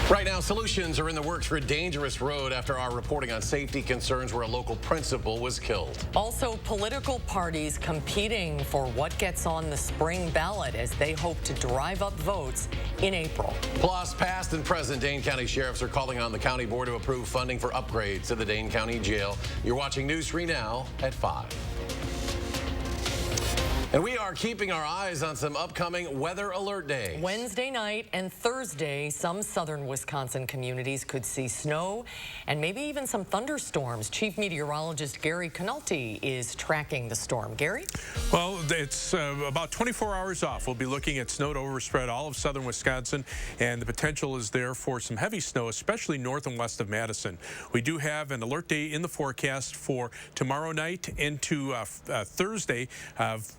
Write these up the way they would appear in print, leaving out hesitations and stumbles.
Right now, solutions are in the works for a dangerous road after our reporting on safety concerns where a local principal was killed. Also, political parties competing for what gets on the spring ballot as they hope to drive up votes in April. Plus, past and present Dane County sheriffs are calling on the county board to approve funding for upgrades to the Dane County Jail. You're watching News 3 Now at 5. And we are keeping our eyes on some upcoming weather alert days. Wednesday night and Thursday, some southern Wisconsin communities could see snow and maybe even some thunderstorms. Chief Meteorologist Gary Canulty is tracking the storm. Gary? Well, it's about 24 hours off. We'll be looking at snow to overspread all of southern Wisconsin, and the potential is there for some heavy snow, especially north and west of Madison. We do have an alert day in the forecast for tomorrow night into Thursday.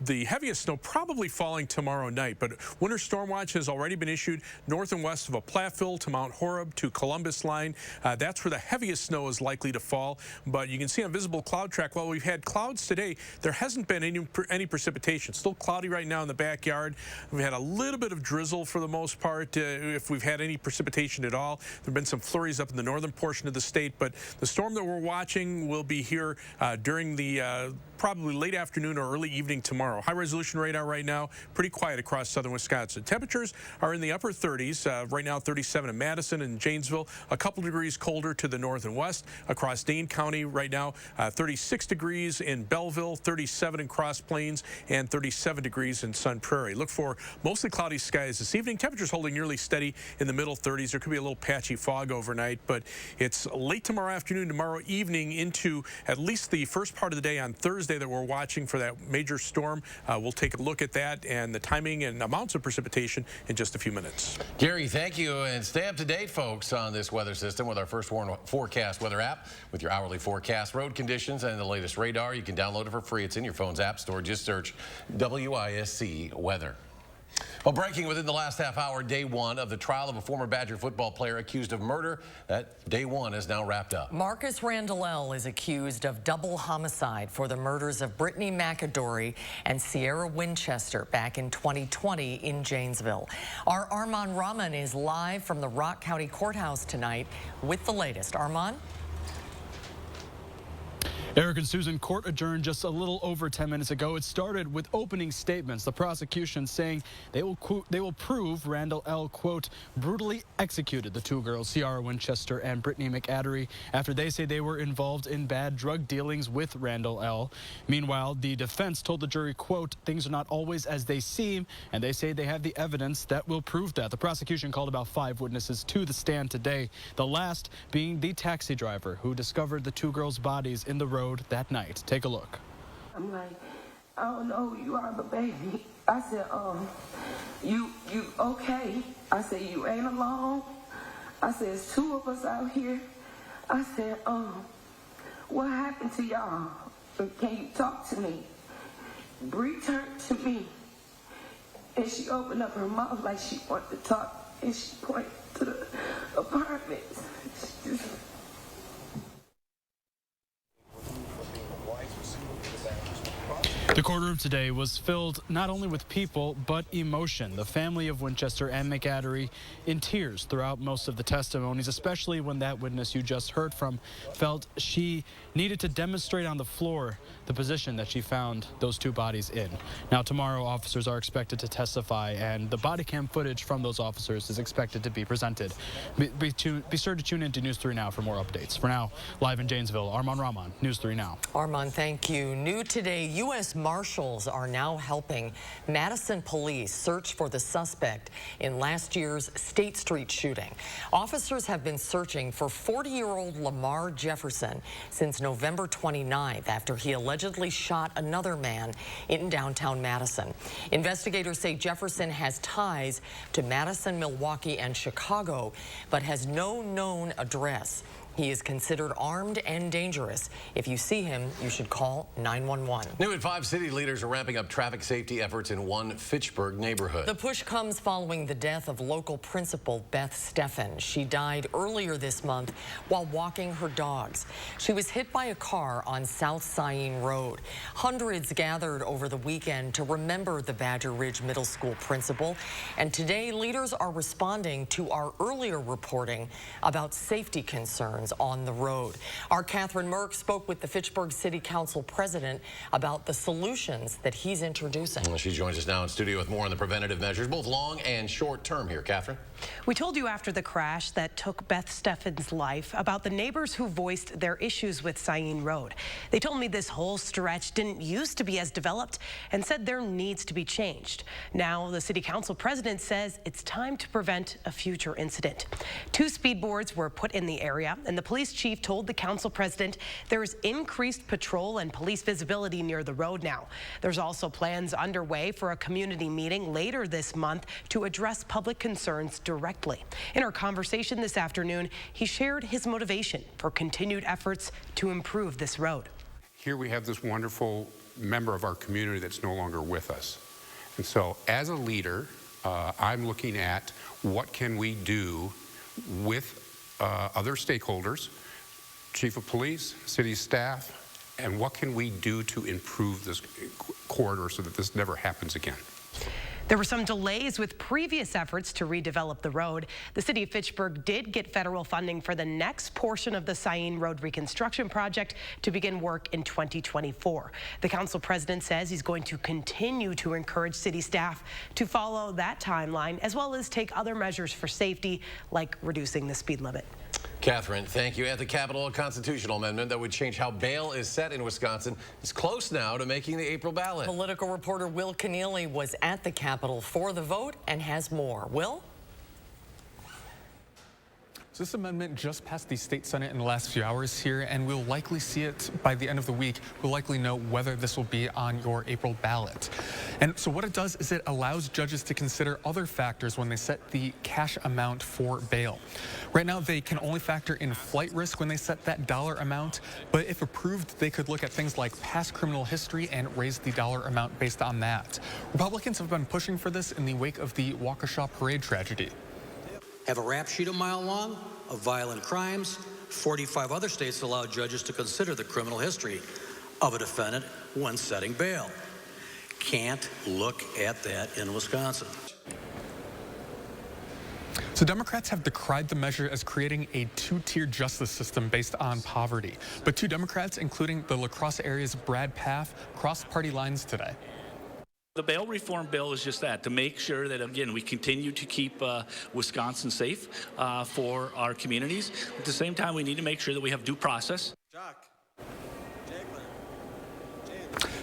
The heaviest snow probably falling tomorrow night, but winter storm watch has already been issued north and west of a Platteville to Mount Horeb to Columbus line. That's where the heaviest snow is likely to fall, but you can see on visible cloud track, while we've had clouds today, there hasn't been any precipitation. Still cloudy right now in the backyard. We've had a little bit of drizzle for the most part, if we've had any precipitation at all. There have been some flurries up in the northern portion of the state, but the storm that we're watching will be here during the probably late afternoon or early evening tomorrow. High resolution radar right now, pretty quiet across southern Wisconsin. Temperatures are in the upper 30s. Right now 37 in Madison and Janesville, a couple degrees colder to the north and west. Across Dane County right now, 36 degrees in Belleville, 37 in Cross Plains, and 37 degrees in Sun Prairie. Look for mostly cloudy skies this evening. Temperatures holding nearly steady in the middle 30s. There could be a little patchy fog overnight, but it's late tomorrow afternoon, tomorrow evening into at least the first part of the day on Thursday that we're watching for that major storm. We'll take a look at that and the timing and amounts of precipitation in just a few minutes. Gary, thank you, and stay up to date, folks, on this weather system with our First Warn Forecast weather app with your hourly forecast, road conditions, and the latest radar. You can download it for free. It's in your phone's app store. Just search WISC Weather. Well, breaking within the last half hour, day one of the trial of a former Badger football player accused of murder. That day one is now wrapped up. Marcus Randall is accused of double homicide for the murders of Brittany McAdory and Sierra Winchester back in 2020 in Janesville. Our Armand Rahman is live from the Rock County Courthouse tonight with the latest. Armand? Eric and Susan, court adjourned just a little over 10 minutes ago. It started with opening statements. The prosecution saying they will prove Randall L., quote, brutally executed the two girls, Sierra Winchester and Brittany McAdory, after they say they were involved in bad drug dealings with Randall L. Meanwhile, the defense told the jury, quote, things are not always as they seem, and they say they have the evidence that will prove that. The prosecution called about 5 witnesses to the stand today, the last being the taxi driver who discovered the two girls' bodies in the road that night. Take a look. I'm like, I don't know who you are, but baby, I said, you okay? I said, you ain't alone. I said, it's 2 of us out here. I said, what happened to y'all? Can you talk to me? Bree turned to me, and she opened up her mouth like she wanted to talk, and she pointed to the apartment. The courtroom today was filled not only with people, but emotion. The family of Winchester and McAdory in tears throughout most of the testimonies, especially when that witness you just heard from felt she needed to demonstrate on the floor the position that she found those two bodies in. Now, tomorrow, officers are expected to testify, and the body cam footage from those officers is expected to be presented. Be sure to tune in to News 3 Now for more updates. For now, live in Janesville, Armand Rahman, News 3 Now. Armand, thank you. New today, U.S. Marshals are now helping Madison police search for the suspect in last year's State Street shooting. Officers have been searching for 40-year-old Lamar Jefferson since November 29th after he allegedly shot another man in downtown Madison. Investigators say Jefferson has ties to Madison, Milwaukee, and Chicago, but has no known address. He is considered armed and dangerous. If you see him, you should call 911. New at 5, city leaders are ramping up traffic safety efforts in one Fitchburg neighborhood. The push comes following the death of local principal Beth Steffen. She died earlier this month while walking her dogs. She was hit by a car on South Cyene Road. Hundreds gathered over the weekend to remember the Badger Ridge Middle School principal. And today, leaders are responding to our earlier reporting about safety concerns on the road. Our Catherine Merck spoke with the Fitchburg City Council president about the solutions that he's introducing. Well, she joins us now in studio with more on the preventative measures, both long and short term here. Catherine? We told you after the crash that took Beth Steffen's life about the neighbors who voiced their issues with Cyene Road. They told me this whole stretch didn't used to be as developed and said there needs to be changed. Now the city council president says it's time to prevent a future incident. 2 speed boards were put in the area, and the police chief told the council president there is increased patrol and police visibility near the road now. There's also plans underway for a community meeting later this month to address public concerns directly. In our conversation this afternoon, he shared his motivation for continued efforts to improve this road. Here we have this wonderful member of our community that's no longer with us. And so as a leader, I'm looking at what can we do with other stakeholders, chief of police, city staff, and what can we do to improve this corridor so that this never happens again. There were some delays with previous efforts to redevelop the road. The city of Fitchburg did get federal funding for the next portion of the Cyene Road reconstruction project to begin work in 2024. The council president says he's going to continue to encourage city staff to follow that timeline, as well as take other measures for safety, like reducing the speed limit. Catherine, thank you. At the Capitol, a constitutional amendment that would change how bail is set in Wisconsin is close now to making the April ballot. Political reporter Will Keneally was at the Capitol for the vote and has more. Will? So this amendment just passed the state Senate in the last few hours here, and we'll likely see it by the end of the week. We'll likely know whether this will be on your April ballot. And so what it does is it allows judges to consider other factors when they set the cash amount for bail. Right now, they can only factor in flight risk when they set that dollar amount, but if approved, they could look at things like past criminal history and raise the dollar amount based on that. Republicans have been pushing for this in the wake of the Waukesha parade tragedy. Have a rap sheet a mile long of violent crimes. 45 other states allow judges to consider the criminal history of a defendant when setting bail. Can't look at that in Wisconsin. So Democrats have decried the measure as creating a 2-tier justice system based on poverty. But 2 Democrats, including the La Crosse area's Brad Paff, crossed party lines today. The bail reform bill is just that, to make sure that, again, we continue to keep Wisconsin safe for our communities. At the same time, we need to make sure that we have due process.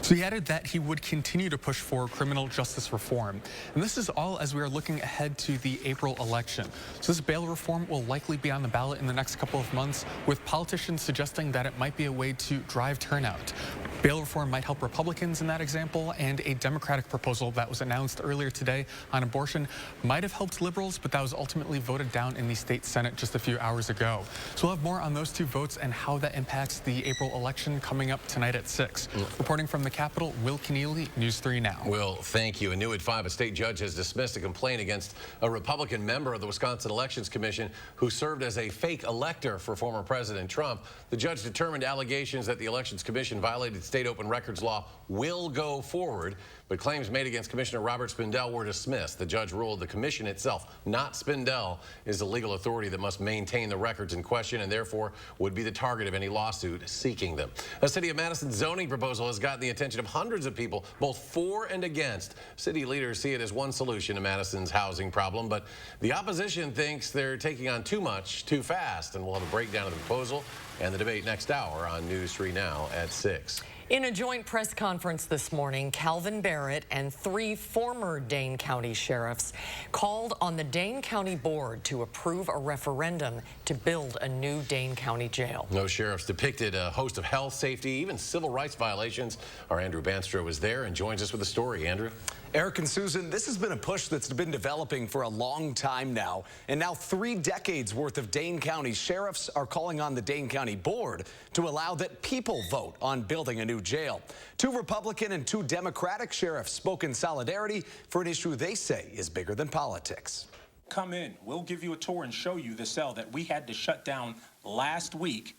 So he added that he would continue to push for criminal justice reform. And this is all as we are looking ahead to the April election. So this bail reform will likely be on the ballot in the next couple of months, with politicians suggesting that it might be a way to drive turnout. Bail reform might help Republicans in that example, and a Democratic proposal that was announced earlier today on abortion might have helped liberals, but that was ultimately voted down in the state Senate just a few hours ago. So we'll have more on those 2 votes and how that impacts the April election coming up tonight at 6. Reporting from the Capitol, Will Keneally, News 3 Now. Will, thank you. And new at 5, a state judge has dismissed a complaint against a Republican member of the Wisconsin Elections Commission who served as a fake elector for former President Trump. The judge determined allegations that the Elections Commission violated state open records law will go forward, but claims made against Commissioner Robert Spindell were dismissed. The judge ruled the commission itself, not Spindell, is the legal authority that must maintain the records in question and therefore would be the target of any lawsuit seeking them. A city of Madison zoning proposal has gotten the attention of hundreds of people, both for and against. City leaders see it as one solution to Madison's housing problem, but the opposition thinks they're taking on too much too fast. And we'll have a breakdown of the proposal and the debate next hour on News 3 Now at 6. In a joint press conference this morning, Calvin Barrett and 3 former Dane County sheriffs called on the Dane County Board to approve a referendum to build a new Dane County jail. Those sheriffs depicted a host of health, safety, even civil rights violations. Our Andrew Banstra was there and joins us with the story. Andrew? Eric and Susan, this has been a push that's been developing for a long time now. And now 3 decades worth of Dane County sheriffs are calling on the Dane County Board to allow that people vote on building a new jail. 2 Republican and 2 Democratic sheriffs spoke in solidarity for an issue they say is bigger than politics. Come in. We'll give you a tour and show you the cell that we had to shut down last week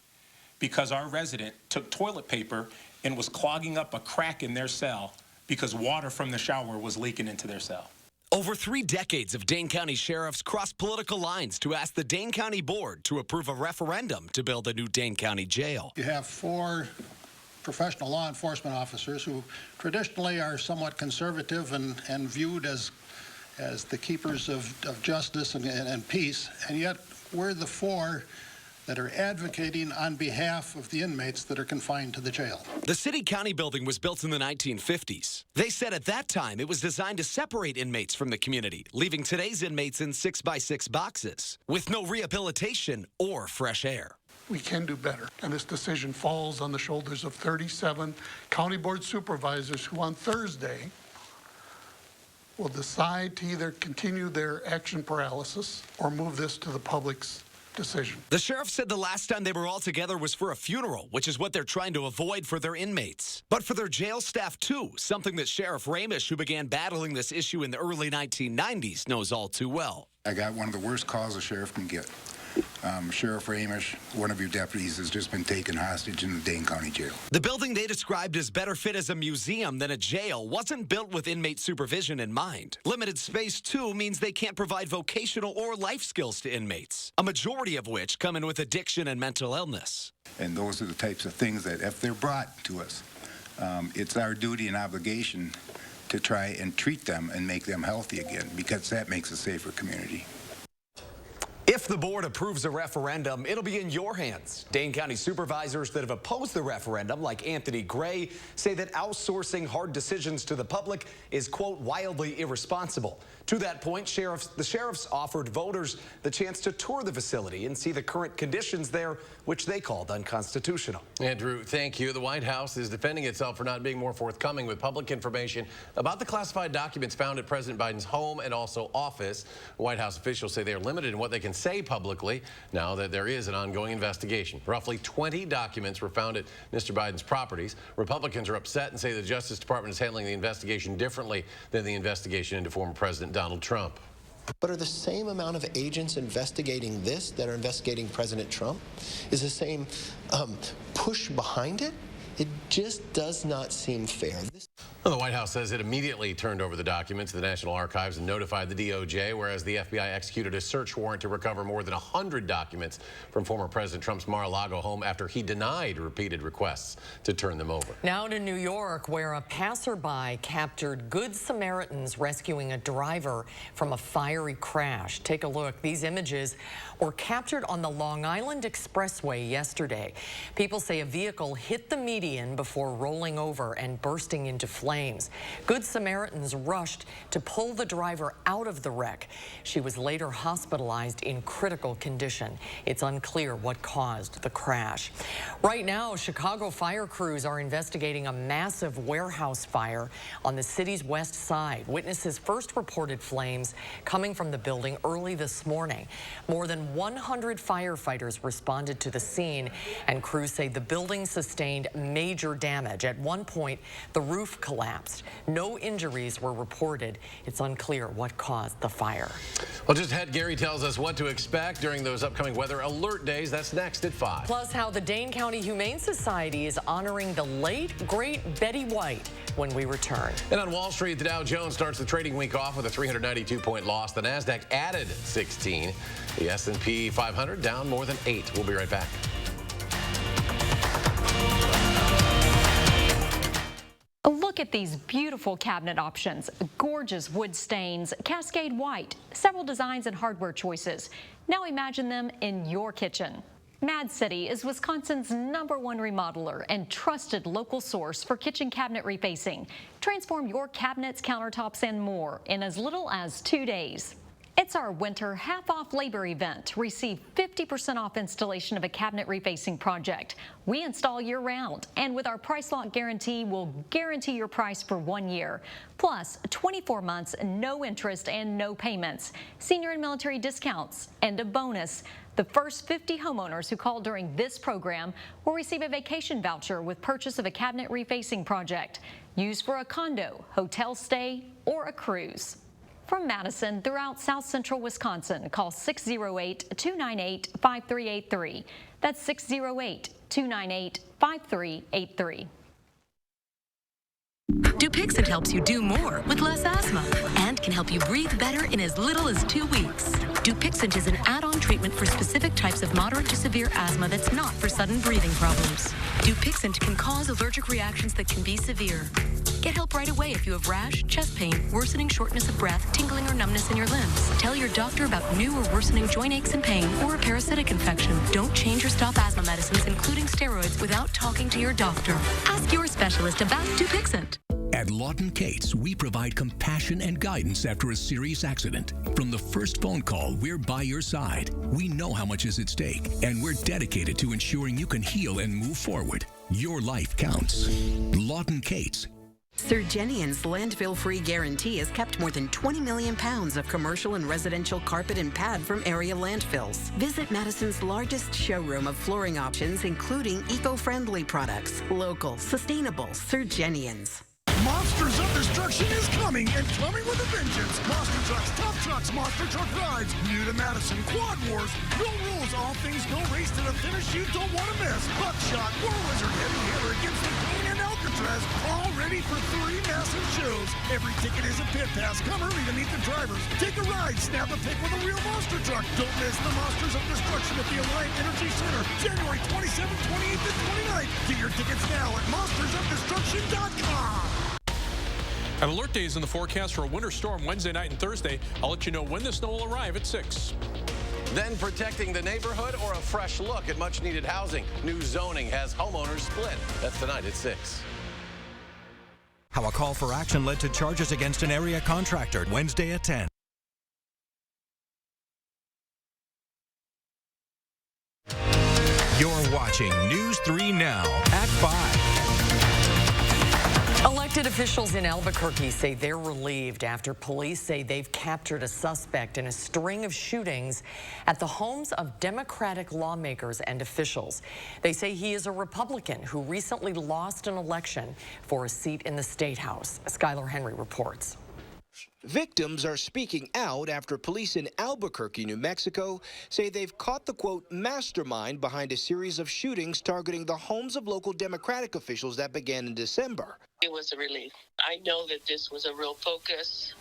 because our resident took toilet paper and was clogging up a crack in their cell because water from the shower was leaking into their cell. Over 3 decades of Dane County sheriffs crossed political lines to ask the Dane County Board to approve a referendum to build a new Dane County jail. You have 4 professional law enforcement officers who traditionally are somewhat conservative and viewed as the keepers of justice and peace, and yet we're the 4 that are advocating on behalf of the inmates that are confined to the jail. The city-county building was built in the 1950s. They said at that time it was designed to separate inmates from the community, leaving today's inmates in 6x6 boxes with no rehabilitation or fresh air. We can do better, and this decision falls on the shoulders of 37 county board supervisors who on Thursday will decide to either continue their action paralysis or move this to the public's decision. The sheriff said the last time they were all together was for a funeral, which is what they're trying to avoid for their inmates. But for their jail staff, too, something that Sheriff Ramish, who began battling this issue in the early 1990s, knows all too well. I got one of the worst calls a sheriff can get. Sheriff Ramish, one of your deputies, has just been taken hostage in the Dane County Jail. The building they described as better fit as a museum than a jail wasn't built with inmate supervision in mind. Limited space, too, means they can't provide vocational or life skills to inmates, a majority of which come in with addiction and mental illness. And those are the types of things that, if they're brought to us, it's our duty and obligation to try and treat them and make them healthy again, because that makes a safer community. If the board approves a referendum, it'll be in your hands. Dane County supervisors that have opposed the referendum, like Anthony Gray, say that outsourcing hard decisions to the public is, quote, wildly irresponsible. To that point, the sheriffs offered voters the chance to tour the facility and see the current conditions there, which they called unconstitutional. Andrew, thank you. The White House is defending itself for not being more forthcoming with public information about the classified documents found at President Biden's home and also office. White House officials say they are limited in what they can say publicly now that there is an ongoing investigation. Roughly 20 documents were found at Mr. Biden's properties. Republicans are upset and say the Justice Department is handling the investigation differently than the investigation into former President Donald Trump. But are the same amount of agents investigating this that are investigating President Trump? Is the same push behind it? It just does not seem fair. Well, the White House says it immediately turned over the documents to the National Archives and notified the DOJ, whereas the FBI executed a search warrant to recover more than 100 documents from former President Trump's Mar-a-Lago home after he denied repeated requests to turn them over. Now to New York, where a passerby captured Good Samaritans rescuing a driver from a fiery crash. Take a look. These images were captured on the Long Island Expressway yesterday. People say a vehicle hit the median before rolling over and bursting into flames. Good Samaritans rushed to pull the driver out of the wreck. She was later hospitalized in critical condition. It's unclear what caused the crash. Right now, Chicago fire crews are investigating a massive warehouse fire on the city's west side. Witnesses first reported flames coming from the building early this morning. More than 100 firefighters responded to the scene, and crews say the building sustained major damage. At one point, the roof collapsed. No injuries were reported. It's unclear what caused the fire. Well, just ahead, Gary tells us what to expect during those upcoming weather alert days. That's next at 5. Plus, how the Dane County Humane Society is honoring the late, great Betty White when we return. And on Wall Street, the Dow Jones starts the trading week off with a 392-point loss. The Nasdaq added 16. The S&P 500 down more than 8. We'll be right back. Look at these beautiful cabinet options. Gorgeous wood stains, Cascade white, several designs and hardware choices. Now imagine them in your kitchen. Mad City is Wisconsin's #1 remodeler and trusted local source for kitchen cabinet refacing. Transform your cabinets, countertops, and more in as little as 2 days. It's our winter half-off labor event. Receive 50% off installation of a cabinet refacing project. We install year-round, and with our price lock guarantee, we'll guarantee your price for 1 year. Plus, 24 months, no interest and no payments. Senior and military discounts, and a bonus. The first 50 homeowners who call during this program will receive a vacation voucher with purchase of a cabinet refacing project. Used for a condo, hotel stay, or a cruise. From Madison throughout South Central Wisconsin, call 608-298-5383. That's 608-298-5383. Dupixent helps you do more with less asthma and can help you breathe better in as little as 2 weeks. Dupixent is an add-on treatment for specific types of moderate to severe asthma that's not for sudden breathing problems. Dupixent can cause allergic reactions that can be severe. Get help right away if you have rash, chest pain, worsening shortness of breath, tingling or numbness in your limbs. Tell your doctor about new or worsening joint aches and pain or a parasitic infection. Don't change or stop asthma medicines, including steroids, without talking to your doctor. Ask your specialist about Dupixent. At Lawton Cates, we provide compassion and guidance after a serious accident. From the first phone call, we're by your side. We know how much is at stake, and we're dedicated to ensuring you can heal and move forward. Your life counts. Lawton Cates. Surgenian's landfill-free guarantee has kept more than 20 million pounds of commercial and residential carpet and pad from area landfills. Visit Madison's largest showroom of flooring options, including eco-friendly products. Local, sustainable Surgenian's. Monsters of Destruction is coming, and coming with a vengeance. Monster Trucks, Tough Trucks, Monster Truck Rides, new to Madison, Quad Wars, no rules, all things go race to the finish you don't want to miss. Buckshot, War Wizard, Heavy Hitter against the King and Alcatraz, all ready for 3 massive shows. Every ticket is a pit pass. Come early to meet the drivers. Take a ride, snap a pic with a real monster truck. Don't miss the Monsters of Destruction at the Alliant Energy Center, January 27th, 28th, and 29th. Get your tickets now at monstersofdestruction.com. An alert day is in the forecast for a winter storm Wednesday night and Thursday. I'll let you know when the snow will arrive at 6. Then protecting the neighborhood or a fresh look at much-needed housing. New zoning has homeowners split. That's tonight at 6. How a call for action led to charges against an area contractor Wednesday at 10. You're watching News 3 Now at 5. Elected officials in Albuquerque say they're relieved after police say they've captured a suspect in a string of shootings at the homes of Democratic lawmakers and officials. They say he is a Republican who recently lost an election for a seat in the State House. Skylar Henry reports. Victims are speaking out after police in Albuquerque, New Mexico, say they've caught the, quote, mastermind behind a series of shootings targeting the homes of local Democratic officials that began in December. It was a relief. I know that this was a real focus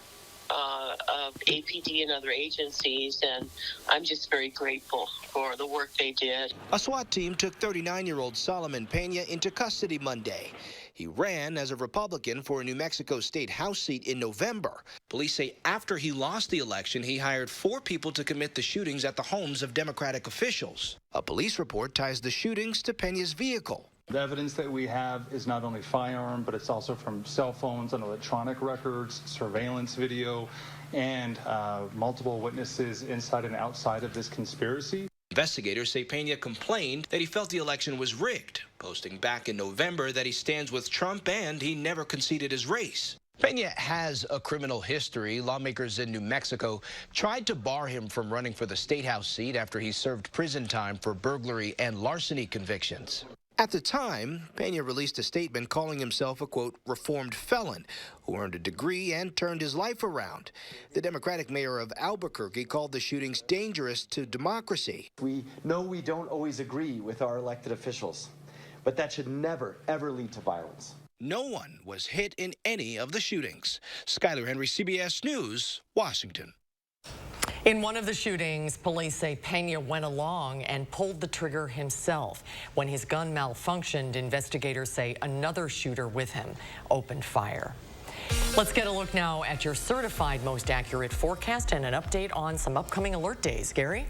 of APD and other agencies, and I'm just very grateful for the work they did. A SWAT team took 39-year-old Solomon Pena into custody Monday. He ran as a Republican for a New Mexico State House seat in November. Police say after he lost the election, he hired 4 people to commit the shootings at the homes of Democratic officials. A police report ties the shootings to Pena's vehicle. The evidence that we have is not only firearm, but it's also from cell phones and electronic records, surveillance video, and multiple witnesses inside and outside of this conspiracy. Investigators say Pena complained that he felt the election was rigged, posting back in November that he stands with Trump and he never conceded his race. Pena has a criminal history. Lawmakers in New Mexico tried to bar him from running for the State House seat after he served prison time for burglary and larceny convictions. At the time, Pena released a statement calling himself a, quote, reformed felon who earned a degree and turned his life around. The Democratic mayor of Albuquerque called the shootings dangerous to democracy. We know we don't always agree with our elected officials, but that should never, ever lead to violence. No one was hit in any of the shootings. Skylar Henry, CBS News, Washington. In one of the shootings, police say Pena went along and pulled the trigger himself. When his gun malfunctioned, investigators say another shooter with him opened fire. Let's get a look now at your certified most accurate forecast and an update on some upcoming alert days. Gary?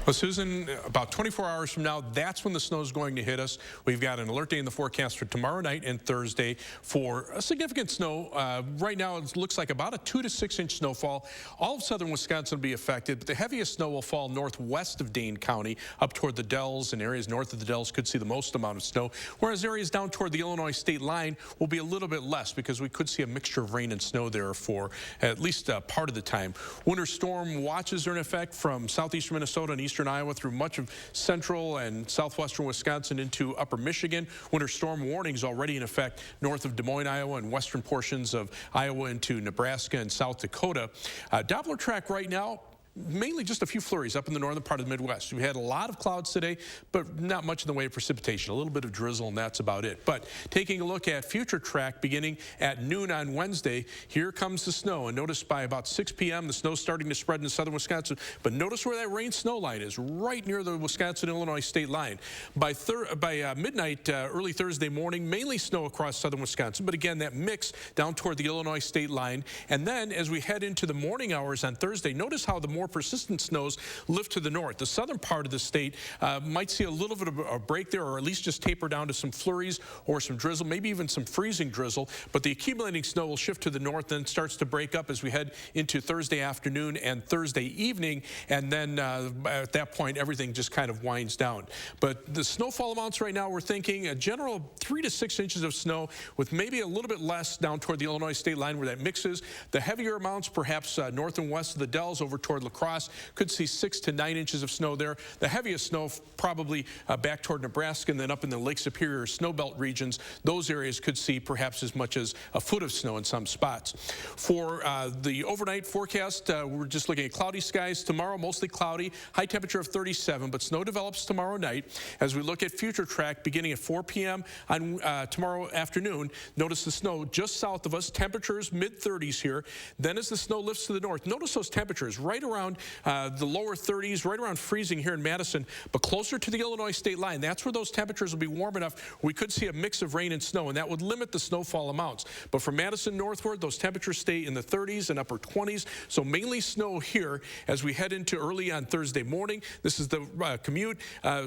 Well, Susan, about 24 hours from now, that's when the snow is going to hit us. We've got an alert day in the forecast for tomorrow night and Thursday for a significant snow. Right now, it looks like about a 2 to 6 inch snowfall. All of southern Wisconsin will be affected, but the heaviest snow will fall northwest of Dane County, up toward the Dells, and areas north of the Dells could see the most amount of snow, whereas areas down toward the Illinois state line will be a little bit less because we could see a mixture of rain and snow there for at least part of the time. Winter storm watches are in effect from southeastern Minnesota and eastern Iowa through much of central and southwestern Wisconsin into upper Michigan. Winter storm warnings already in effect north of Des Moines, Iowa, and western portions of Iowa into Nebraska and South Dakota. Doppler track right now, mainly just a few flurries up in the northern part of the Midwest. We had a lot of clouds today, but not much in the way of precipitation. A little bit of drizzle, and that's about it. But taking a look at future track beginning at noon on Wednesday, here comes the snow. And notice by about 6 p.m., the snow's starting to spread into southern Wisconsin. But notice where that rain-snow line is, right near the Wisconsin-Illinois state line. By midnight, early Thursday morning, mainly snow across southern Wisconsin. But again, that mix down toward the Illinois state line. And then as we head into the morning hours on Thursday, notice how the more persistent snows lift to the north. The southern part of the state might see a little bit of a break there, or at least just taper down to some flurries or some drizzle, maybe even some freezing drizzle. But the accumulating snow will shift to the north, then starts to break up as we head into Thursday afternoon and Thursday evening. And then at that point, everything just kind of winds down. But the snowfall amounts right now, we're thinking a general 3 to 6 inches of snow, with maybe a little bit less down toward the Illinois state line where that mixes. The heavier amounts, perhaps north and west of the Dells over toward La Crosse, could see 6 to 9 inches of snow there. The heaviest snow probably back toward Nebraska, and then up in the Lake Superior snowbelt regions. Those areas could see perhaps as much as a foot of snow in some spots. For the overnight forecast, we're just looking at cloudy skies tomorrow, mostly cloudy, high temperature of 37, but snow develops tomorrow night. As we look at future track beginning at 4 p.m. on tomorrow afternoon, notice the snow just south of us, temperatures mid-30s here. Then as the snow lifts to the north, notice those temperatures right around the lower 30s, right around freezing here in Madison, but closer to the Illinois state line. That's where those temperatures will be warm enough. We could see a mix of rain and snow, and that would limit the snowfall amounts. But from Madison northward, those temperatures stay in the 30s and upper 20s, so mainly snow here as we head into early on Thursday morning. This is the commute.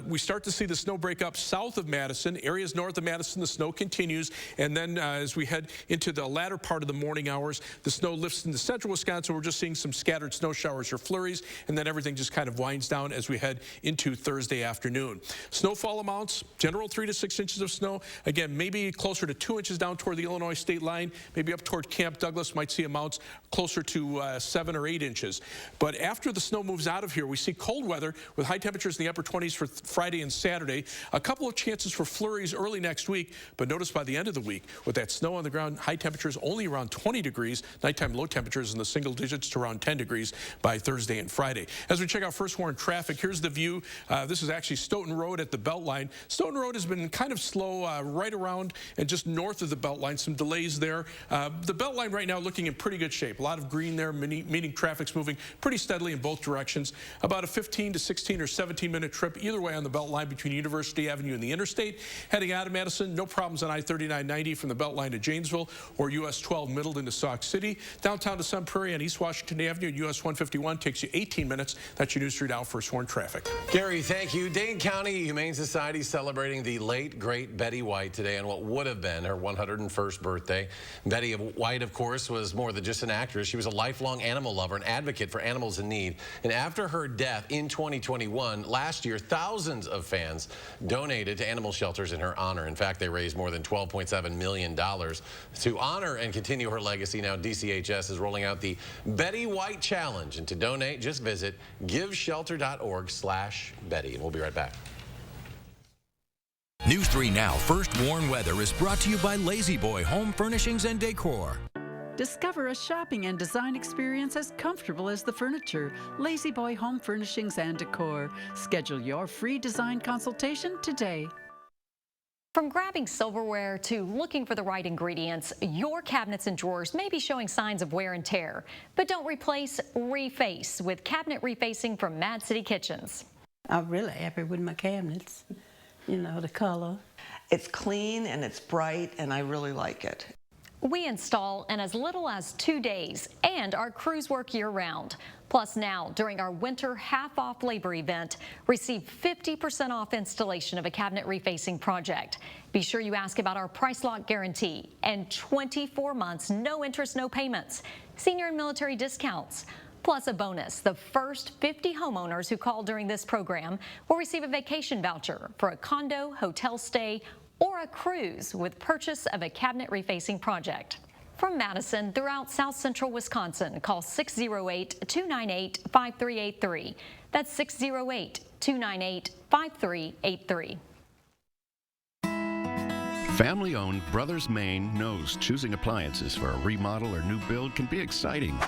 We start to see the snow break up south of Madison. Areas north of Madison, the snow continues, and then as we head into the latter part of the morning hours, the snow lifts into central Wisconsin. We're just seeing some scattered snow showers or flurries, and then everything just kind of winds down as we head into Thursday afternoon. Snowfall amounts, general 3 to 6 inches of snow. Again, maybe closer to 2 inches down toward the Illinois state line, maybe up toward Camp Douglas, might see amounts closer to 7 or 8 inches. But after the snow moves out of here, we see cold weather with high temperatures in the upper 20s for Friday and Saturday. A couple of chances for flurries early next week, but notice by the end of the week, with that snow on the ground, high temperatures only around 20 degrees, nighttime low temperatures in the single digits to around 10 degrees by Thursday and Friday. As we check out first warn traffic, here's the view. This is actually Stoughton Road at the Beltline. Stoughton Road has been kind of slow right around and just north of the Beltline. Some delays there. The Beltline right now looking in pretty good shape. A lot of green there, meaning traffic's moving pretty steadily in both directions. About a 15 to 16 or 17-minute trip either way on the Beltline between University Avenue and the interstate. Heading out of Madison, no problems on I-3990 from the Beltline to Janesville or US 12 Middleton to Sauk City. Downtown to Sun Prairie on East Washington Avenue and US 151 takes you 18 minutes. That's your News 3 Now first warn traffic. Gary, thank you. Dane County Humane Society celebrating the late, great Betty White today on what would have been her 101st birthday. Betty White, of course, was more than just an actress. She was a lifelong animal lover, an advocate for animals in need. And after her death in 2021, last year, thousands of fans donated to animal shelters in her honor. In fact, they raised more than $12.7 million to honor and continue her legacy. Now, DCHS is rolling out the Betty White Challenge. And to donate, just visit giveshelter.org/Betty. And we'll be right back. News 3 Now First Warn Weather is brought to you by Lazy Boy Home Furnishings and Decor. Discover a shopping and design experience as comfortable as the furniture. Lazy Boy Home Furnishings and Decor. Schedule your free design consultation today. From grabbing silverware to looking for the right ingredients, your cabinets and drawers may be showing signs of wear and tear. But don't replace, reface with cabinet refacing from Mad City Kitchens. I'm really happy with my cabinets. You know, the color. It's clean and it's bright and I really like it. We install in as little as 2 days, and our crews work year-round. Plus now, during our winter half-off labor event, receive 50% off installation of a cabinet refacing project. Be sure you ask about our price lock guarantee and 24 months, no interest, no payments, senior and military discounts. Plus a bonus, the first 50 homeowners who call during this program will receive a vacation voucher for a condo, hotel stay, or a cruise with purchase of a cabinet refacing project. From Madison throughout South Central Wisconsin, call 608-298-5383. That's 608-298-5383. Family-owned Brothers Maine knows choosing appliances for a remodel or new build can be exciting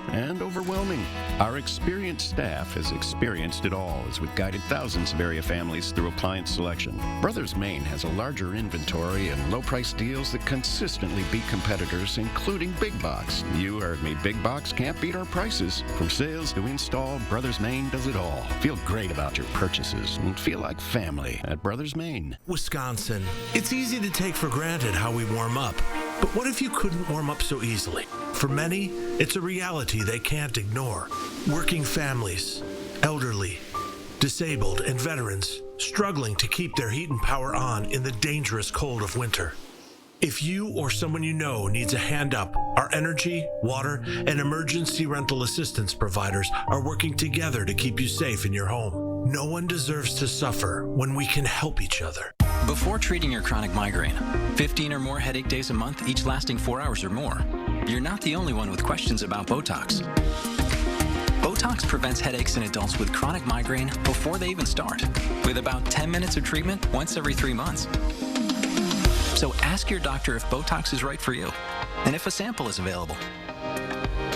and overwhelming. Our experienced staff has experienced it all as we've guided thousands of area families through appliance selection. Brothers Maine has a larger inventory and low-price deals that consistently beat competitors, including Big Box. You heard me, Big Box can't beat our prices. From sales to install, Brothers Maine does it all. Feel great about your purchases and feel like family at Brothers Maine. Wisconsin. It's easy to take for granted how we warm up. But what if you couldn't warm up so easily? For many, it's a reality they can't ignore. Working families, elderly, disabled, and veterans struggling to keep their heat and power on in the dangerous cold of winter. If you or someone you know needs a hand up, our energy, water, and emergency rental assistance providers are working together to keep you safe in your home. No one deserves to suffer when we can help each other. Before treating your chronic migraine, 15 or more headache days a month, each lasting 4 hours or more, you're not the only one with questions about Botox. Botox prevents headaches in adults with chronic migraine before they even start, with about 10 minutes of treatment once every 3 months. So ask your doctor if Botox is right for you, and if a sample is available.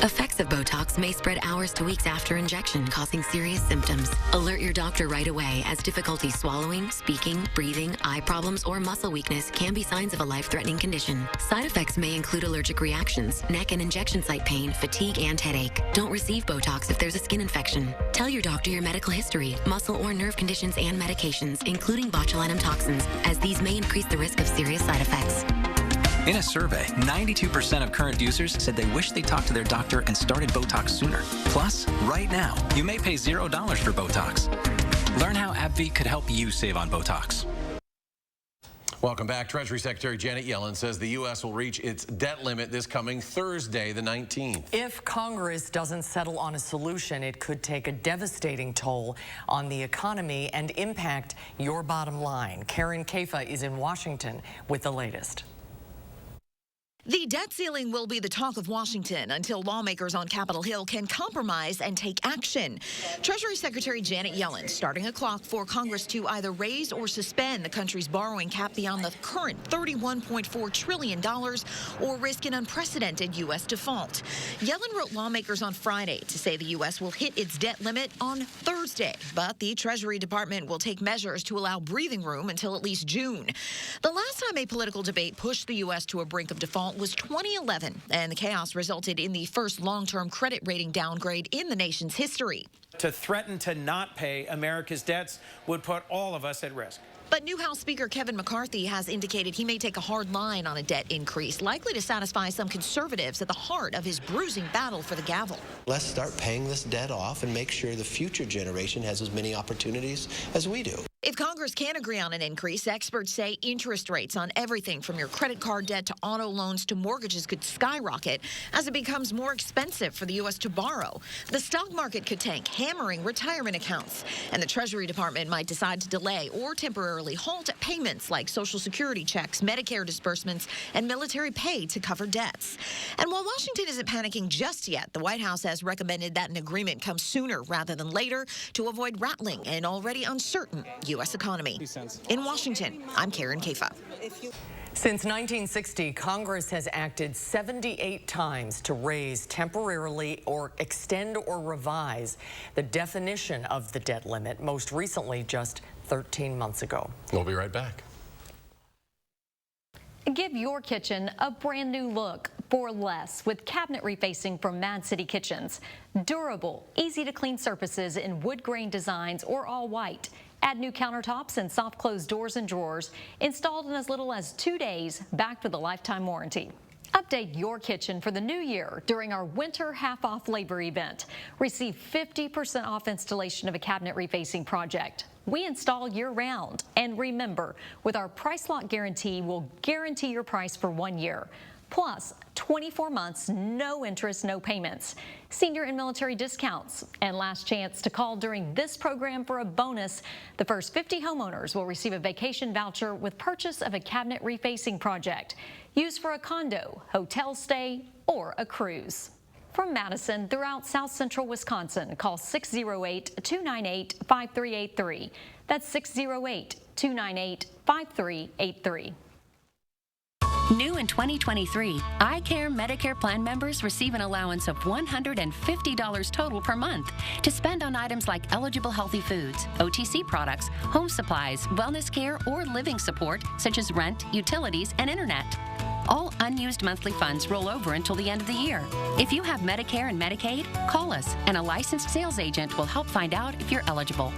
Effects of Botox may spread hours to weeks after injection, causing serious symptoms. Alert your doctor right away, as difficulty swallowing, speaking, breathing, eye problems, or muscle weakness can be signs of a life-threatening condition. Side effects may include allergic reactions, neck and injection site pain, fatigue, and headache. Don't receive Botox if there's a skin infection. Tell your doctor your medical history, muscle or nerve conditions, and medications, including botulinum toxins, as these may increase the risk of serious side effects. In a survey, 92% of current users said they wish they talked to their doctor and started Botox sooner. Plus, right now, you may pay $0 for Botox. Learn how AbbVie could help you save on Botox. Welcome back. Treasury Secretary Janet Yellen says the U.S. will reach its debt limit this coming Thursday, the 19th. If Congress doesn't settle on a solution, it could take a devastating toll on the economy and impact your bottom line. Karen Kaifa is in Washington with the latest. The debt ceiling will be the talk of Washington until lawmakers on Capitol Hill can compromise and take action. Treasury Secretary Janet Yellen starting a clock for Congress to either raise or suspend the country's borrowing cap beyond the current $31.4 trillion or risk an unprecedented U.S. default. Yellen wrote lawmakers on Friday to say the U.S. will hit its debt limit on Thursday, but the Treasury Department will take measures to allow breathing room until at least June. The last time a political debate pushed the U.S. to a brink of default was 2011, and the chaos resulted in the first long-term credit rating downgrade in the nation's history. To threaten to not pay America's debts would put all of us at risk. But new House Speaker Kevin McCarthy has indicated he may take a hard line on a debt increase, likely to satisfy some conservatives at the heart of his bruising battle for the gavel. Let's start paying this debt off and make sure the future generation has as many opportunities as we do. If Congress can agree on an increase, experts say interest rates on everything from your credit card debt to auto loans to mortgages could skyrocket as it becomes more expensive for the U.S. to borrow. The stock market could tank, hammering retirement accounts. And the Treasury Department might decide to delay or temporarily halt payments like Social Security checks, Medicare disbursements, and military pay to cover debts. And while Washington isn't panicking just yet, the White House has recommended that an agreement come sooner rather than later to avoid rattling an already uncertain U.S. economy. In Washington, I'm Karen Kaifa. Since 1960, Congress has acted 78 times to raise, temporarily or extend or revise the definition of the debt limit, most recently just 13 months ago. We'll be right back. Give your kitchen a brand new look for less with cabinet refacing from Mad City Kitchens. Durable, easy to clean surfaces in wood grain designs or all white. Add new countertops and soft close doors and drawers, installed in as little as 2 days, backed with a lifetime warranty. Update your kitchen for the new year during our winter half-off labor event. Receive 50% off installation of a cabinet refacing project. We install year-round. And remember, with our price lock guarantee, we'll guarantee your price for 1 year. Plus, 24 months, no interest, no payments. Senior and military discounts. And last chance to call during this program for a bonus. The first 50 homeowners will receive a vacation voucher with purchase of a cabinet refacing project. Used for a condo, hotel stay, or a cruise. From Madison throughout South Central Wisconsin, call 608-298-5383. That's 608-298-5383. New in 2023, iCare Medicare plan members receive an allowance of $150 total per month to spend on items like eligible healthy foods, OTC products, home supplies, wellness care, or living support such as rent, utilities, and internet. All unused monthly funds roll over until the end of the year. If you have Medicare and Medicaid, call us and a licensed sales agent will help find out if you're eligible.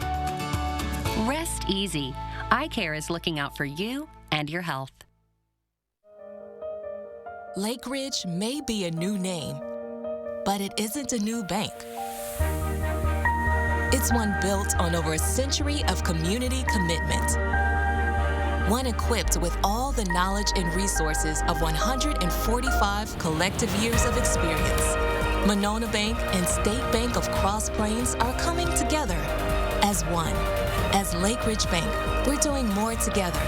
Rest easy. iCare is looking out for you and your health. Lake Ridge may be a new name, but it isn't a new bank. It's one built on over a century of community commitment. One equipped with all the knowledge and resources of 145 collective years of experience. Monona Bank and State Bank of Cross Plains are coming together as one. As Lake Ridge Bank, we're doing more together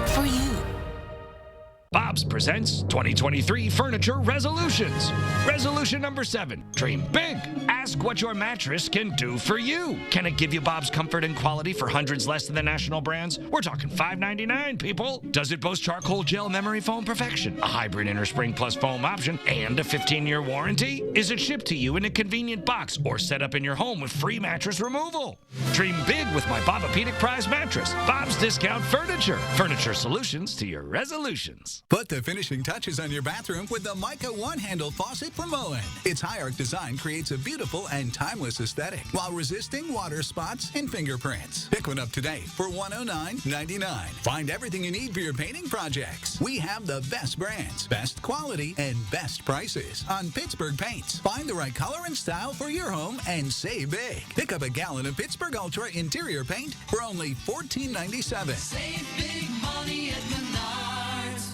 for you. Bob's presents 2023 Furniture Resolutions. Resolution number 7, dream big. Ask what your mattress can do for you. Can it give you Bob's comfort and quality for hundreds less than the national brands? We're talking $5.99, people. Does it boast charcoal gel memory foam perfection, a hybrid innerspring plus foam option, and a 15-year warranty? Is it shipped to you in a convenient box or set up in your home with free mattress removal? Dream big with my Bobapedic Prize mattress. Bob's Discount Furniture. Furniture solutions to your resolutions. Put the finishing touches on your bathroom with the Mica one-handle faucet from Moen. Its high-arc design creates a beautiful and timeless aesthetic while resisting water spots and fingerprints. Pick one up today for $109.99. Find everything you need for your painting projects. We have the best brands, best quality, and best prices on Pittsburgh paints. Find the right color and style for your home and save big. Pick up a gallon of Pittsburgh Ultra interior paint for only $14.97. Save big money at Menards.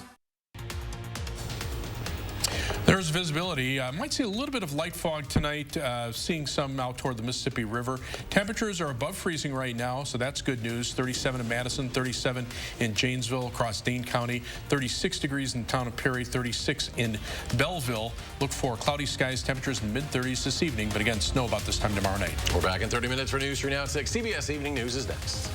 There's visibility. Might see a little bit of light fog tonight, seeing some out toward the Mississippi River. Temperatures are above freezing right now, so that's good news. 37 in Madison, 37 in Janesville, across Dane County, 36 degrees in the town of Perry, 36 in Belleville. Look for cloudy skies, temperatures in the mid-30s this evening, but again, snow about this time tomorrow night. We're back in 30 minutes for news. You're now at 6. CBS Evening News is next.